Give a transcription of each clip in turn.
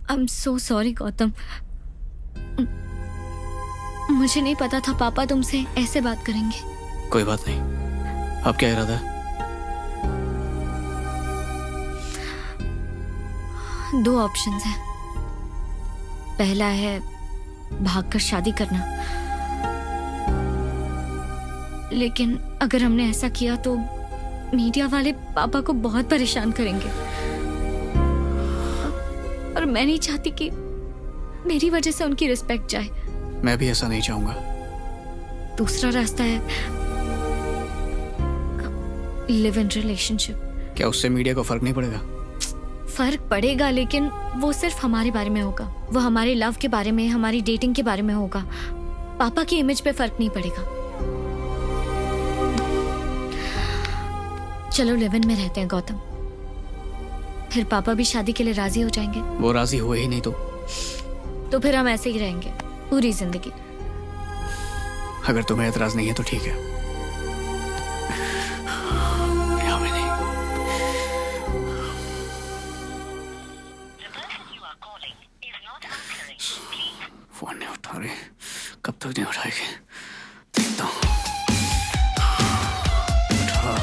I am so sorry Gautam, मुझे नहीं पता था पापा तुमसे ऐसे बात करेंगे। कोई बात नहीं। अब क्या इरादा है? दो ऑप्शंस हैं। पहला है भागकर शादी करना, लेकिन अगर हमने ऐसा किया तो मीडिया वाले पापा को बहुत परेशान करेंगे और मैं नहीं चाहती कि मेरी वजह से उनकी रिस्पेक्ट जाए। मैं भी ऐसा नहीं चाहूंगा। दूसरा रास्ता है लिव इन रिलेशनशिप। क्या उससे मीडिया को फर्क नहीं पड़ेगा? फर्क पड़ेगा, लेकिन वो सिर्फ हमारे बारे में होगा। वो हमारे लव के बारे में, हमारी डेटिंग के बारे में होगा। पापा की इमेज पे फर्क नहीं पड़ेगा। चलो लिव इन में रहते हैं गौतम, फिर पापा भी शादी के लिए राजी हो जाएंगे। वो राजी हुए ही नहीं तो फिर हम ऐसे ही रहेंगे पूरी जिंदगी। अगर तुम्हें एतराज नहीं है तो ठीक है। यामिनी, फोन नहीं उठा रही, कब तक नहीं उठाएगी? देखता हूँ। उठा।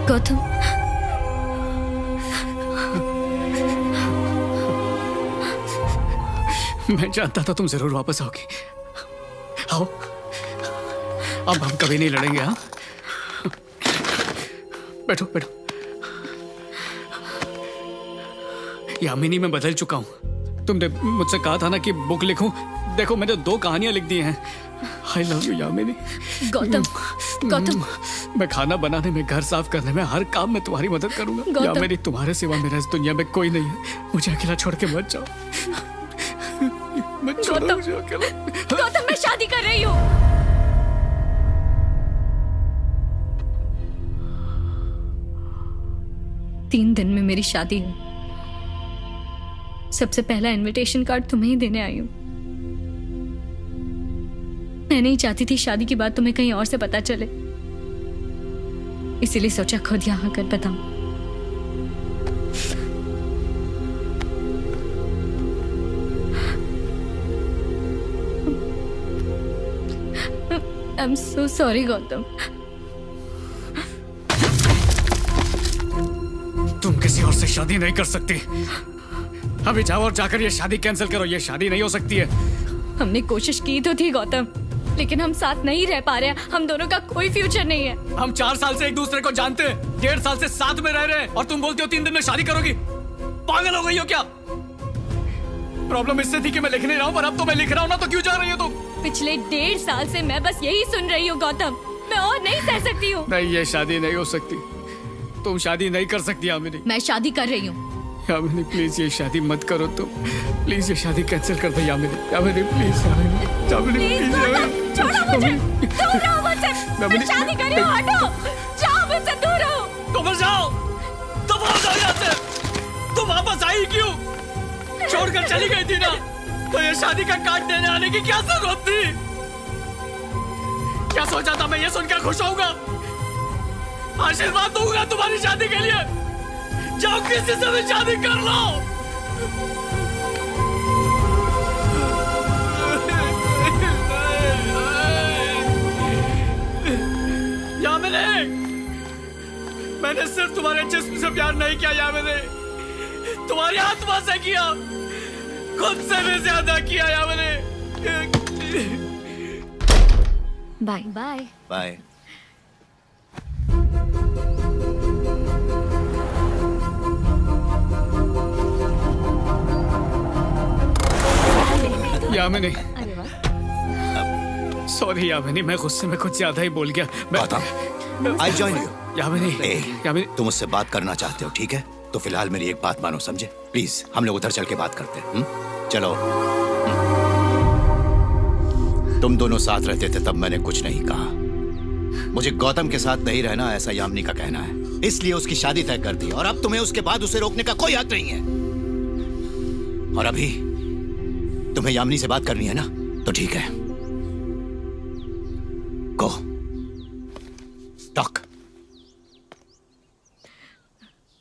गौतम, मैं जानता था तुम जरूर वापस आओगी। आओ, अब हम कभी नहीं लड़ेंगे। हाँ, बैठो बैठो। यामिनी, मैं बदल चुका हूं। तुमने मुझसे कहा था ना कि बुक लिखूं। देखो, मैंने 2 कहानियां लिख दी हैं। I love you Yamini. Gautam, Gautam, मैं खाना बनाने में, घर साफ करने में, हर काम में तुम्हारी मदद करूंगा। गौतम। यामिनी, तुम्हारे सिवा मेरा इस दुनिया में कोई नहीं है। मुझे अकेला छोड़ के मत जाओ। मत छोड़ो मुझे अकेला। गौतम, मैं शादी कर रही हूँ। तीन दिन में मेरी शादी है। सबसे पहला इनविटेशन कार्ड तुम्हें ही देने आई हूँ। मैं नहीं चाहती थी शादी की बात तुम्हें कहीं और से पता चले, इसीलिए सोचा खुद यहाँ कर बताऊं। I am so sorry Gautam. तुम किसी और से शादी नहीं कर सकती। अभी जाओ और जाकर ये शादी कैंसिल करो। ये शादी नहीं हो सकती है। हमने कोशिश की तो थी गौतम, लेकिन हम साथ नहीं रह पा रहे हैं। हम दोनों का कोई फ्यूचर नहीं है। हम 4 साल से एक दूसरे को जानते हैं, 1.5 साल से साथ में रह रहे हैं, और तुम बोलती हो 3 दिन में शादी करोगी। पागल हो गई हो क्या? प्रॉब्लम इससे थी कि मैं लिख नहीं रहा हूँ, पर अब तो मैं लिख रहा हूँ ना, तो क्यों जा रही हो तुम? पिछले 1.5 साल से मैं बस यही सुन रही हूँ गौतम। मैं और नहीं सह सकती हूँ। नहीं, ये शादी नहीं हो सकती। तुम शादी नहीं कर सकती यामिनी। मैं शादी कर रही हूँ। यामिनी प्लीज, ये शादी मत करो तुम। प्लीज ये शादी कैंसिल कर दो यामिनी। यामिनी प्लीज, यामिनी प्लीज, छोड़ो मुझे, दूर रहो मुझसे। मैं शादी कर रही हूँ, हटो, जाओ मुझसे दूर रहो। तुम जाओ, तुम हो जाओ यहाँ से। तुम वापस आई क्यों? छोड़कर चली गई थी ना, तो ये शादी का कार्ड देने आने की क्या जरूरत थी? क्या सोचा था मैं ये सुनकर खुश होऊंगा? आशीर्वाद दूंगा तुम्हारी शादी के लिए। जाओ किसी से भी शादी कर लो। यामिनी, मैं मैंने सिर्फ तुम्हारे जिस्म से प्यार नहीं किया या मैंने तुम्हारी आत्मा से किया, खुद से भी ज्यादा किया या मैंने। Bye bye bye. यामिनी, अरे वाह, सॉरी यामिनी, मैं गुस्से में कुछ ज्यादा ही बोल गया। Gautam, I join you. Yamini, Yamini, तुम मुझसे बात करना चाहते हो, ठीक है? तो फिलहाल मेरी एक बात मानो, समझे? प्लीज हम लोग उधर चल के बात करते हैं। चलो। तुम दोनों साथ रहते थे तब मैंने कुछ नहीं कहा। मुझे गौतम के साथ नहीं रहना ऐसा यामिनी का कहना है, इसलिए उसकी शादी तय कर दी और अब तुम्हें उसके बाद उसे रोकने का कोई हक नहीं है। और अभी तुम्हें यामिनी से बात करनी है ना, तो ठीक है, गो टॉक।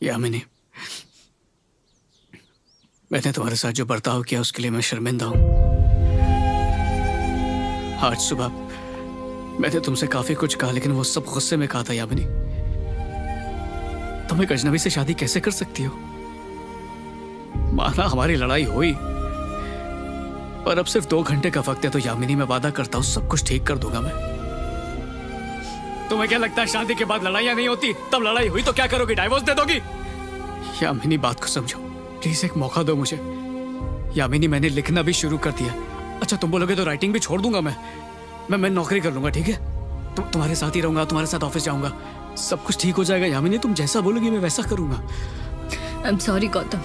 यामिनी, मैंने तुम्हारे साथ जो बर्ताव किया उसके लिए मैं शर्मिंदा हूं। आज सुबह मैंने तुमसे काफी कुछ कहा, लेकिन वो सब गुस्से में कहा था। यामिनी, तुम एक अजनबी से शादी कैसे कर सकती हो? माना हमारी लड़ाई हुई, पर अब सिर्फ 2 घंटे का वक्त है, तो यामिनी मैं वादा करता हूं सब कुछ ठीक कर दूंगा मैं। तुम्हें क्या लगता है शादी के बाद लड़ाइयां नहीं होती? तब लड़ाई हुई तो क्या करोगी? डाइवोर्स दे दोगी? यामिनी, बात को समझो प्लीज, एक मौका दो मुझे। यामिनी, मैंने लिखना भी शुरू कर दिया। अच्छा, तुम बोलोगे तो राइटिंग भी छोड़ दूंगा मैं नौकरी कर लूंगा, ठीक है? तुम्हारे साथ ही रहूंगा, तुम्हारे साथ ऑफिस जाऊंगा, सब कुछ ठीक हो जाएगा। यामिनी, तुम जैसा बोलोगी मैं वैसा करूंगा। I am sorry Gautam.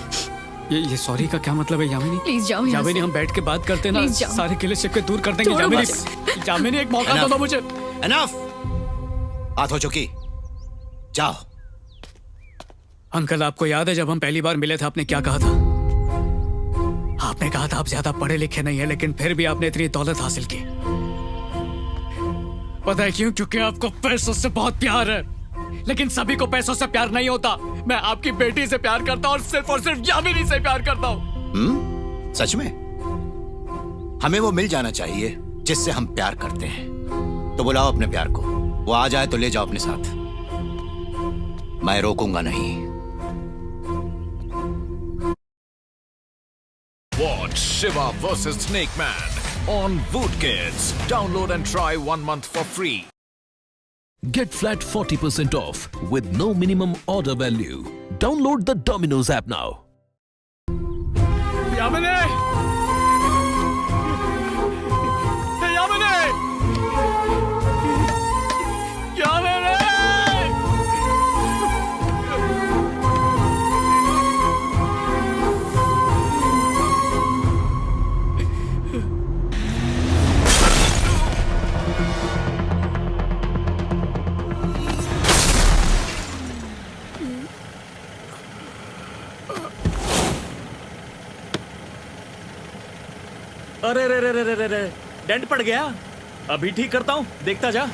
ये सॉरी का क्या मतलब है यामिनी? प्लीज जाओ यहाँ यामिनी, से। हम बैठ के बात करते हैं ना, Please जाओ। सारे गिले शिकवे दूर कर देंगे। छोड़ो यामिनी, यामिनी, एक मौका तो दो मुझे। एनफ, बात हो चुकी, जाओ। अंकल, आपको याद है जब हम पहली बार मिले थे आपने क्या कहा था? आपने कहा था आप ज्यादा पढ़े लिखे नहीं है, लेकिन फिर भी आपने इतनी दौलत हासिल की। पता है क्यों? क्योंकि आपको पैसों से बहुत प्यार है, लेकिन सभी को पैसों से प्यार नहीं होता। मैं आपकी बेटी से प्यार करता हूँ और सिर्फ यामिनी से प्यार करता हूँ। सच में? हमें वो मिल जाना चाहिए जिससे हम प्यार करते हैं। तो बुलाओ अपने प्यार को, वो आ जाए तो ले जाओ अपने साथ, मैं रोकूंगा नहीं। Watch Shiva vs Snake Man on Voot Kids. Download and try 1 month for free. Get flat 40% off with no minimum order value. Download the Domino's app now. Yamini! Yamini! Yamini! अरे रे रे रे रे रे, डेंट पड़ गया। अभी ठीक करता हूँ, देखता जा।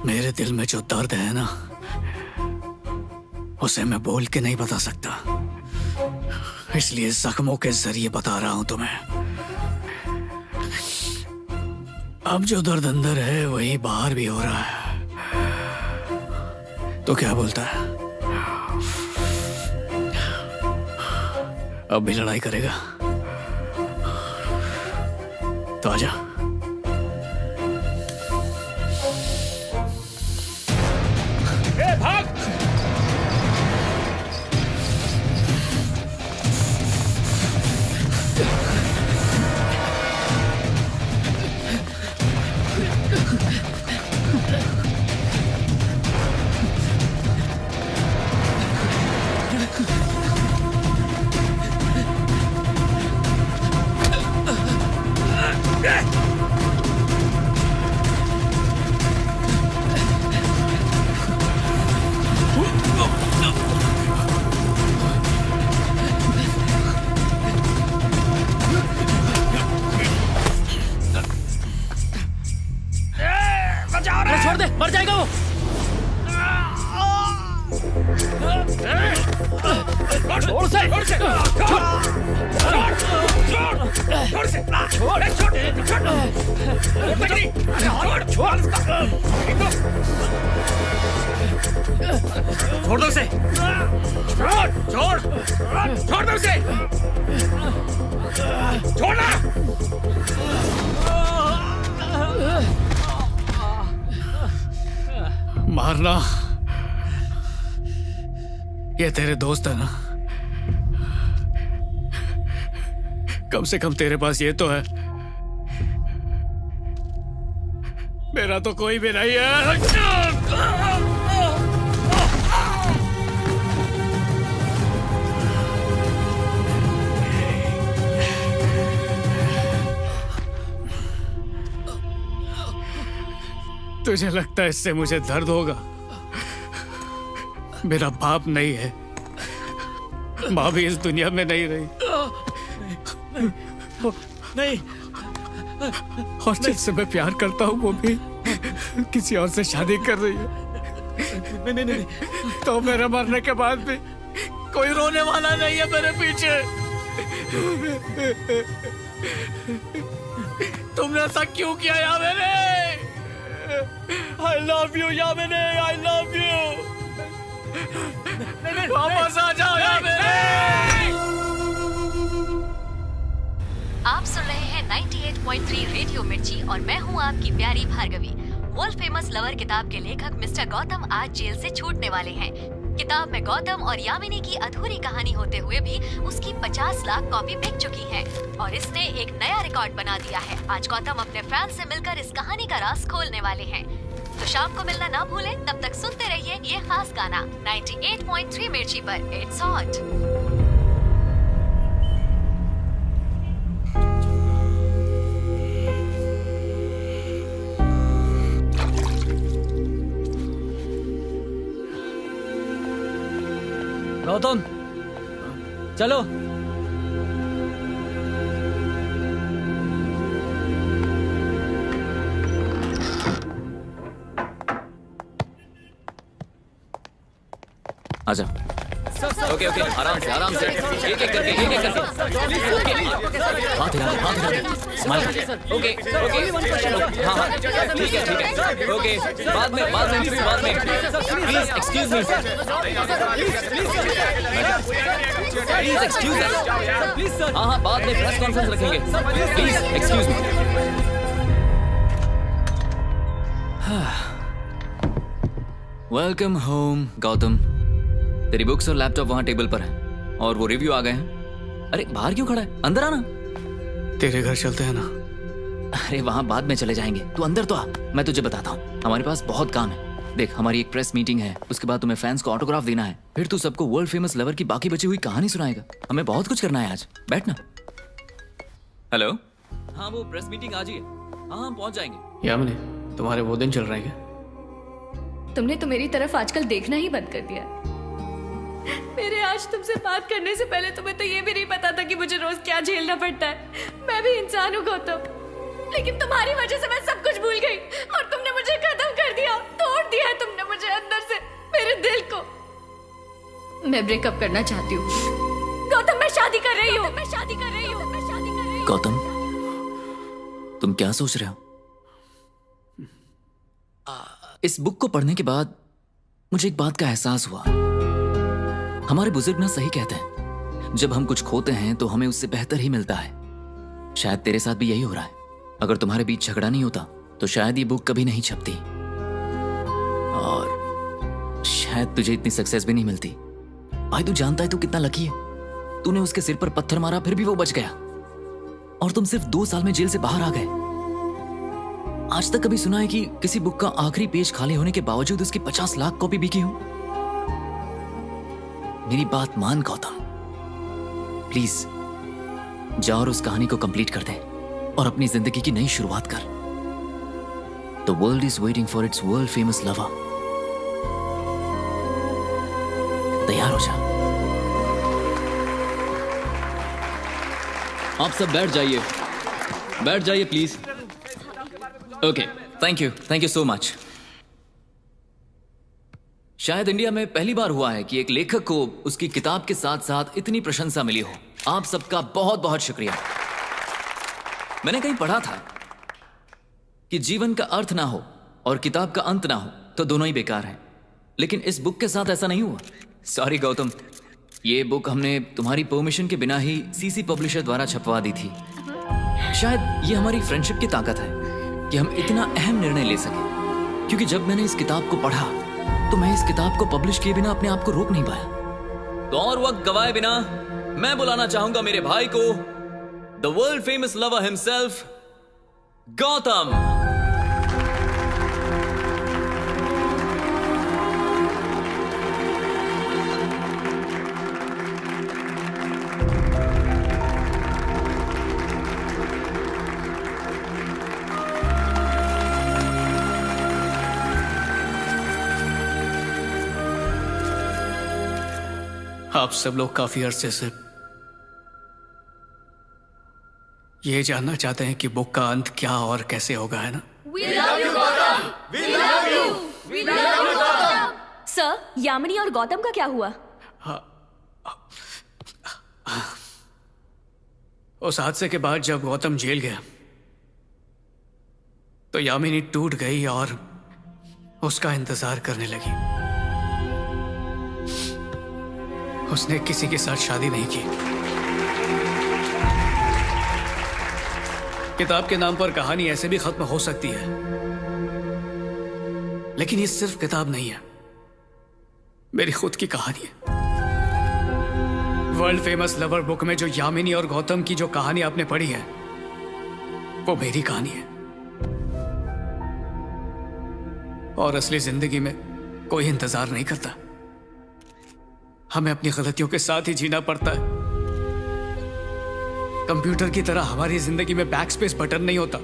मेरे दिल में जो दर्द है ना, उसे मैं बोल के नहीं बता सकता, इसलिए जख्मों के जरिए बता रहा हूं तुम्हें। अब जो दर्द अंदर है वही बाहर भी हो रहा है। तो क्या बोलता है, अब भी लड़ाई करेगा? तो आजा। भाग! अरे छोड़ दे, मर जाएगा वो। छोड़ उसे, छोड़ उसे, छोड़, छोड़ उसे, छोड़, छोड़ दो उसे, छोड़ दो उसे, छोड़ना। मारना, ये तेरे दोस्त है ना? कम से कम तेरे पास ये तो है। मेरा तो कोई भी नहीं है। तुझे लगता है इससे मुझे दर्द होगा? मेरा बाप नहीं है, माँ भी इस दुनिया में नहीं रही। नहीं, और जिससे मैं प्यार करता हूँ वो भी किसी और से शादी कर रही है। नहीं। तो मेरे मरने के बाद भी कोई रोने वाला नहीं है मेरे पीछे। तुमने ऐसा क्यों किया Yamini? I love you Yamini, I love you। वापस आ जाओ यामिनी। आप सुन रहे हैं 98.3 रेडियो मिर्ची और मैं हूं आपकी प्यारी भार्गवी। वर्ल्ड फेमस लवर किताब के लेखक मिस्टर गौतम आज जेल से छूटने वाले हैं। किताब में गौतम और यामिनी की अधूरी कहानी होते हुए भी उसकी 50 लाख कॉपी बिक चुकी है और इसने एक नया रिकॉर्ड बना दिया है। आज गौतम अपने फैंस से मिलकर इस कहानी का राज खोलने वाले हैं। तो शाम को मिलना ना भूलें, तब तक सुनते रहिए ये खास गाना 98.3 मिर्ची पर। It's hot. गौतम, चलो। आजा। ओके आराम से एक एक करके ओके। हाथ हिला स्माइल कर। ओके हाँ ठीक है ओके। बाद में please excuse me please excuse sir. हाँ बाद में प्रेस कॉन्फ्रेंस रखेंगे। Please excuse me. Welcome home Gautam. तेरी बुक्स और लैपटॉप वहां टेबल पर है और वो रिव्यू आ गए हैं। अरे बाहर क्यों खड़ा है, अंदर आना। तेरे घर चलते हैं ना? अरे वहां बाद में चले जाएंगे, तू अंदर तो आ, मैं तुझे बताता हूँ। हमारे पास बहुत काम है। देख हमारी एक प्रेस मीटिंग है, उसके बाद तुम्हें फैंस को ऑटोग्राफ देना है, फिर तू सबको वर्ल्ड फेमस लवर की बाकी बची हुई कहानी सुनाएगा। हमें बहुत कुछ करना है आज, बैठना। हेलो, हाँ वो प्रेस मीटिंग आज ही है। हाँ हम पहुंच जाएंगे। यामिनी तुम्हारे वो दिन चल रहे हैं क्या? तुमने तो मेरी तरफ आजकल देखना ही बंद कर दिया। मेरे आज तुमसे बात करने से पहले तुम्हें तो ये भी नहीं पता था कि मुझे रोज क्या झेलना पड़ता है। मैं भी इंसान हूँ गौतम, लेकिन तुम्हारी वजह से मैं सब कुछ भूल गई और तुमने मुझे खत्म कर दिया, तोड़ दिया है तुमने मुझे अंदर से, मेरे दिल को। मैं ब्रेकअप करना चाहती हूँ। गौतम, मैं शादी कर रही हूँ। गौतम, तुम क्या सोच रहे हो? इस बुक को पढ़ने के बाद मुझे एक बात का एहसास हुआ। हमारे बुजुर्ग ना सही कहते हैं, जब हम कुछ खोते हैं तो हमें उससे बेहतर ही मिलता है। शायद तेरे साथ भी यही हो रहा है। अगर तुम्हारे बीच झगड़ा नहीं होता तो शायद ये बुक कभी नहीं छपती, और शायद तुझे इतनी सक्सेस भी नहीं मिलती। भाई, तू जानता है तू कितना लकी है। तूने उसके सिर पर पत्थर मारा, फिर भी वो बच गया, और तुम सिर्फ 2 साल में जेल से बाहर आ गए। आज तक कभी सुना है कि किसी बुक का आखिरी पेज खाली होने के बावजूद उसकी 50 लाख कॉपी बिकी हो? मेरी बात मान गौतम, प्लीज जा और उस कहानी को कंप्लीट कर दे और अपनी जिंदगी की नई शुरुआत कर। The world is waiting for its world famous lover. तैयार हो जा। आप सब बैठ जाइए please. Okay, thank you so much. शायद इंडिया में पहली बार हुआ है कि एक लेखक को उसकी किताब के साथ साथ इतनी प्रशंसा मिली हो। आप सबका बहुत बहुत शुक्रिया। मैंने कहीं पढ़ा था कि जीवन का अर्थ ना हो और किताब का अंत ना हो तो दोनों ही बेकार हैं, लेकिन इस बुक के साथ ऐसा नहीं हुआ। सॉरी गौतम, ये बुक हमने तुम्हारी परमिशन के बिना ही सीसी पब्लिशर द्वारा छपवा दी थी। शायद ये हमारी फ्रेंडशिप की ताकत है कि हम इतना अहम निर्णय ले सके, क्योंकि जब मैंने इस किताब को पढ़ा तो मैं इस किताब को पब्लिश किए बिना अपने आप को रोक नहीं पाया। तो और वक्त गवाए बिना मैं बुलाना चाहूंगा मेरे भाई को, the world famous lover himself, Gautam. आप सब लोग काफी अरसे से ये जानना चाहते हैं कि बुक का अंत क्या और कैसे होगा, है ना? सर, यामिनी और गौतम का क्या हुआ? उस हादसे के बाद जब गौतम जेल गया तो यामिनी टूट गई और उसका इंतजार करने लगी। उसने किसी के साथ शादी नहीं की। किताब के नाम पर कहानी ऐसे भी खत्म हो सकती है, लेकिन ये सिर्फ किताब नहीं है, मेरी खुद की कहानी है। वर्ल्ड फेमस लवर बुक में जो यामिनी और गौतम की जो कहानी आपने पढ़ी है वो मेरी कहानी है। और असली जिंदगी में कोई इंतजार नहीं करता, हमें अपनी गलतियों के साथ ही जीना पड़ता है। कंप्यूटर की तरह हमारी जिंदगी में बैकस्पेस बटन नहीं होता,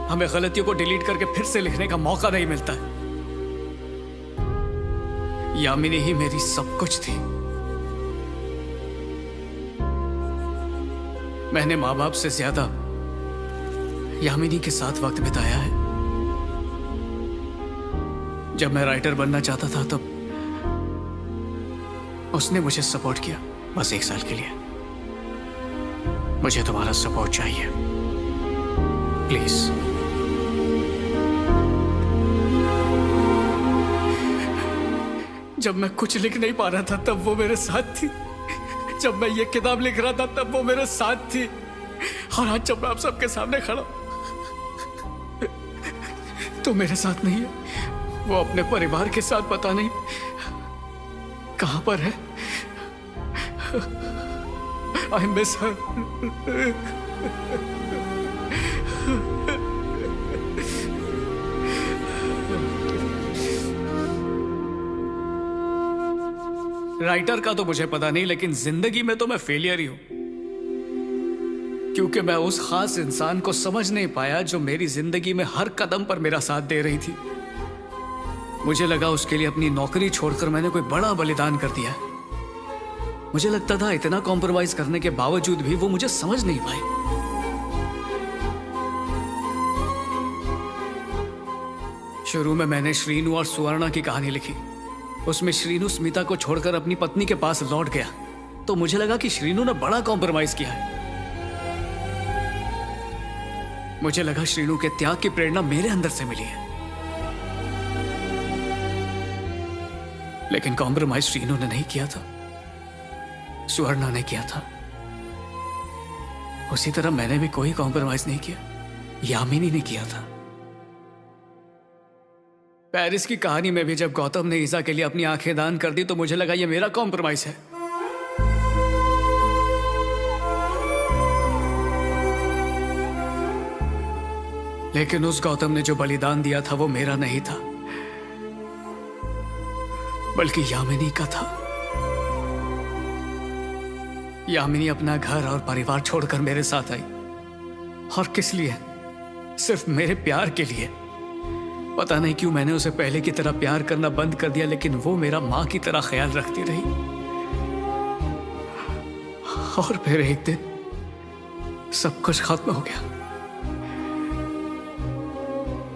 हमें गलतियों को डिलीट करके फिर से लिखने का मौका नहीं मिलता है। यामिनी ही मेरी सब कुछ थी। मैंने माँ बाप से ज्यादा यामिनी के साथ वक्त बिताया है। जब मैं राइटर बनना चाहता था तब उसने मुझे सपोर्ट किया, बस 1 साल के लिए। मुझे तुम्हारा सपोर्ट चाहिए, प्लीज। जब मैं कुछ लिख नहीं पा रहा था तब वो मेरे साथ थी। जब मैं ये किताब लिख रहा था तब वो मेरे साथ थी। और आज जब मैं आप सबके सामने खड़ा तो मेरे साथ नहीं है। वो अपने परिवार के साथ पता नहीं कहां पर है। I miss her. राइटर का तो मुझे पता नहीं, लेकिन जिंदगी में तो मैं फेलियर ही हूं, क्योंकि मैं उस खास इंसान को समझ नहीं पाया जो मेरी जिंदगी में हर कदम पर मेरा साथ दे रही थी। मुझे लगा उसके लिए अपनी नौकरी छोड़कर मैंने कोई बड़ा बलिदान कर दिया। मुझे लगता था इतना कॉम्प्रोमाइज करने के बावजूद भी वो मुझे समझ नहीं पाई। शुरू में मैंने श्रीनु और सुवर्णा की कहानी लिखी, उसमें श्रीनू स्मिता को छोड़कर अपनी पत्नी के पास लौट गया तो मुझे लगा कि श्रीनू ने बड़ा कॉम्प्रोमाइज किया है। मुझे लगा श्रीनू के त्याग की प्रेरणा मेरे अंदर से मिली है, लेकिन कॉम्प्रोमाइज श्रीनू ने नहीं किया था, सुवर्णा ने किया था। उसी तरह मैंने भी कोई कॉम्प्रोमाइज नहीं किया, यामिनी ने किया था। पेरिस की कहानी में भी जब गौतम ने ईसा के लिए अपनी आंखें दान कर दी तो मुझे लगा ये मेरा कॉम्प्रोमाइज है। लेकिन उस गौतम ने जो बलिदान दिया था वो मेरा नहीं था, बल्कि यामिनी का था। यामिनी अपना घर और परिवार छोड़कर मेरे साथ आई, और किस लिए? सिर्फ मेरे प्यार के लिए। पता नहीं क्यों मैंने उसे पहले की तरह प्यार करना बंद कर दिया, लेकिन वो मेरा मां की तरह ख्याल रखती रही। और फिर एक दिन सब कुछ खत्म हो गया।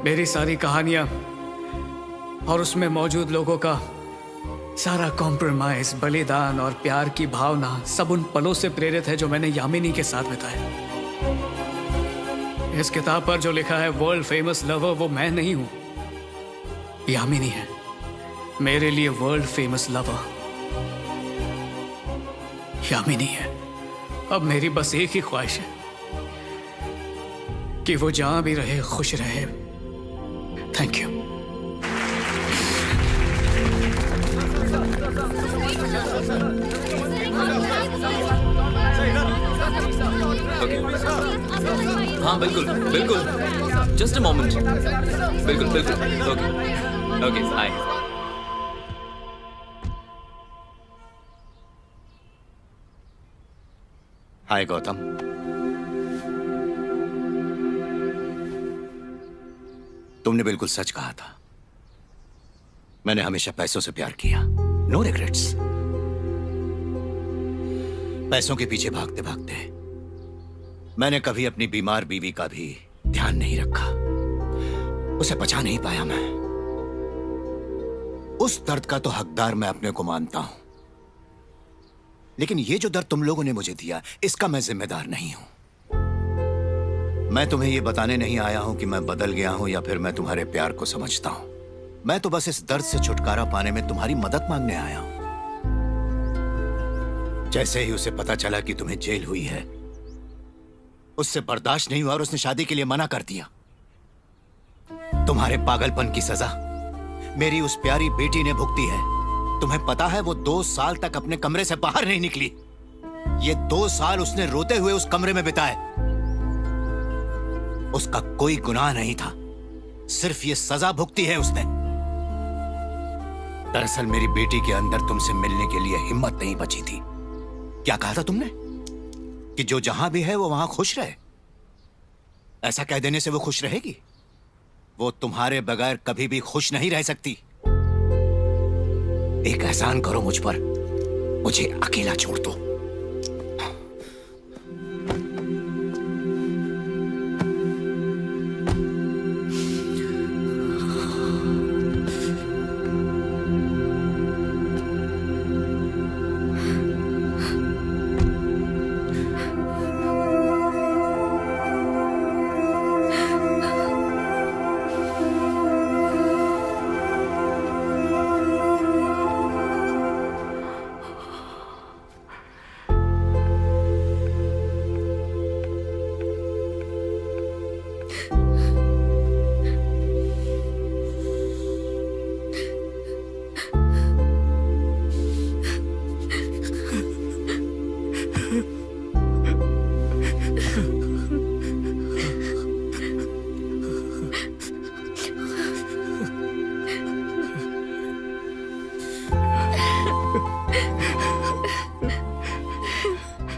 मेरी सारी कहानियां और उसमें मौजूद लोगों का सारा कॉम्प्रोमाइज, बलिदान और प्यार की भावना सब उन पलों से प्रेरित है जो मैंने यामिनी के साथ बिताए। इस किताब पर जो लिखा है वर्ल्ड फेमस लवर, वो मैं नहीं हूं, यामिनी है मेरे लिए वर्ल्ड फेमस लवर। यामिनी है। अब मेरी बस एक ही ख्वाहिश है कि वो जहां भी रहे खुश रहे। Thank you. हाँ बिल्कुल बिल्कुल, जस्ट अ मोमेंट। बिल्कुल बिल्कुल, ओके ओके, हाय। हाय गौतम। तुमने बिल्कुल सच कहा था। मैंने हमेशा पैसों से प्यार किया, नो रिग्रेट्स। पैसों के पीछे भागते भागते मैंने कभी अपनी बीमार बीवी का भी ध्यान नहीं रखा, उसे बचा नहीं पाया मैं। उस दर्द का तो हकदार मैं अपने को मानता हूं, लेकिन ये जो दर्द तुम लोगों ने मुझे दिया, इसका मैं जिम्मेदार नहीं हूं। मैं तुम्हें ये बताने नहीं आया हूं कि मैं बदल गया हूं या फिर मैं तुम्हारे प्यार को समझता हूं। मैं तो बस इस दर्द से छुटकारा पाने में तुम्हारी मदद मांगने आया हूं। जैसे ही उसे पता चला कि तुम्हें जेल हुई है, उससे बर्दाश्त नहीं हुआ और उसने शादी के लिए मना कर दिया। तुम्हारे पागलपन की सजा मेरी उस प्यारी बेटी ने भुगती है। तुम्हें पता है वो 2 साल तक अपने कमरे से बाहर नहीं निकली। ये 2 साल उसने रोते हुए उस कमरे में बिताए। उसका कोई गुनाह नहीं था, सिर्फ ये सजा भुगती है उसने। दरअसल मेरी बेटी के अंदर तुमसे मिलने के लिए हिम्मत नहीं बची थी। क्या कहा था तुमने? कि जो जहां भी है वो वहां खुश रहे। ऐसा कह देने से वो खुश रहेगी? वो तुम्हारे बगैर कभी भी खुश नहीं रह सकती। एक एहसान करो मुझ पर, मुझे अकेला छोड़ दो।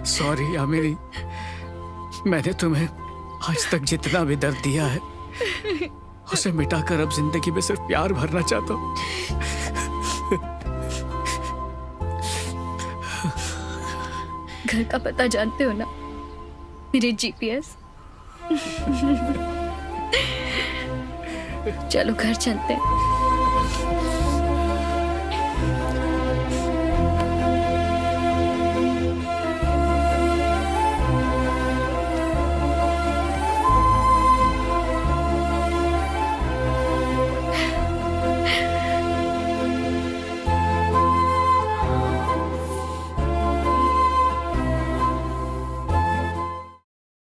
सॉरी यामिनी, मैंने तुम्हें आज तक जितना भी दर्द दिया है उसे मिटाकर अब जिंदगी में सिर्फ प्यार भरना चाहता हूं। घर का पता जानते हो ना, मेरे जीपीएस। चलो घर चलते हैं।